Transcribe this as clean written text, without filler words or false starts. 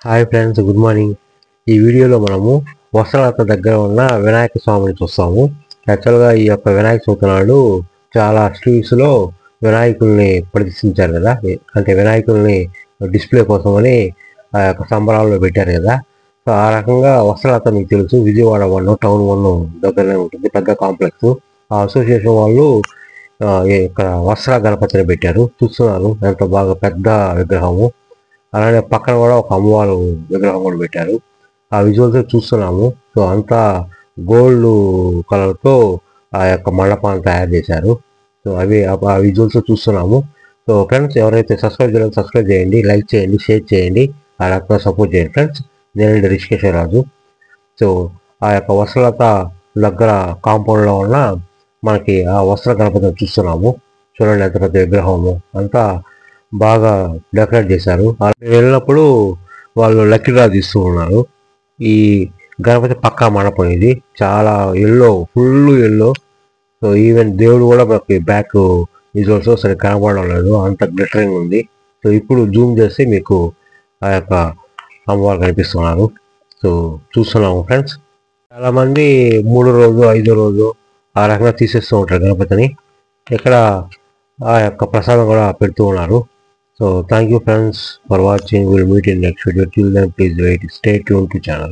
Hi friends, good morning. ఈ వీడియోలో మనము వస్త్రాలత దగ్గర ఉన్న వినాయక స్వామిని చూస్తాము. యాక్చువల్గా ఈ యొక్క వినాయక చవితి నాడు చాలా స్ట్రీట్స్లో వినాయకుల్ని ప్రదర్శించారు కదా, అంటే వినాయకుల్ని డిస్ప్లే కోసమని ఆ యొక్క సంబరాల్లో పెట్టారు కదా. సో ఆ రకంగా వస్త్రాలత మీకు తెలుసు, విజయవాడ 1 టౌన్ 1 దగ్గరనే ఉంటుంది, పెద్ద కాంప్లెక్స్. ఆ అసోసియేషన్ వాళ్ళు ఇక్కడ వస్త్ర గణపతిని పెట్టారు. చూస్తున్నారు ఎంత బాగా పెద్ద విగ్రహము. అలానే పక్కన కూడా ఒక అమ్మవారు విగ్రహం కూడా పెట్టారు. ఆ విజువల్స్ చూస్తున్నాము. సో అంతా గోల్డ్ కలర్తో ఆ యొక్క మండపాన్ని తయారు చేశారు. సో అవి ఆ విజువల్స్ చూస్తున్నాము. సో ఫ్రెండ్స్, ఎవరైతే సబ్స్క్రైబ్ చేయాలో సబ్స్క్రైబ్ చేయండి, లైక్ చేయండి, షేర్ చేయండి, ఆ రకంగా సపోర్ట్ చేయండి ఫ్రెండ్స్. నేనండి రిషికేశ్వరరాజు. సో ఆ యొక్క వస్త్రలత దగ్గర కాంపౌండ్లో ఉన్న మనకి ఆ వస్త్ర గణపతిని చూస్తున్నాము. చూడండి ఎంత పెద్ద విగ్రహము, అంతా బాగా డెకరేట్ చేశారు. వెళ్ళినప్పుడు వాళ్ళు లక్కీ డ్రా తీస్తూ ఉన్నారు. ఈ గణపతి పక్కా మండపం ఇది, చాలా yellow, full yellow. So even దేవుడు కూడా మనకి బ్యాక్ విజువల్స్ సరే కనపడడం లేదు, అంత గ్లిటరింగ్ ఉంది. సో ఇప్పుడు జూమ్ చేస్తే మీకు ఆ యొక్క అమ్మవారు కనిపిస్తున్నారు. సో చూస్తున్నాము ఫ్రెండ్స్. చాలామంది 3 రోజు 5 రోజు ఆ రకంగా తీసేస్తూ ఉంటారు గణపతిని. ఇక్కడ ఆ యొక్క ప్రసాదం కూడా పెడుతూ ఉన్నారు. So thank you friends for watching. We'll meet in next video. Till then, please wait. Stay tuned to channel.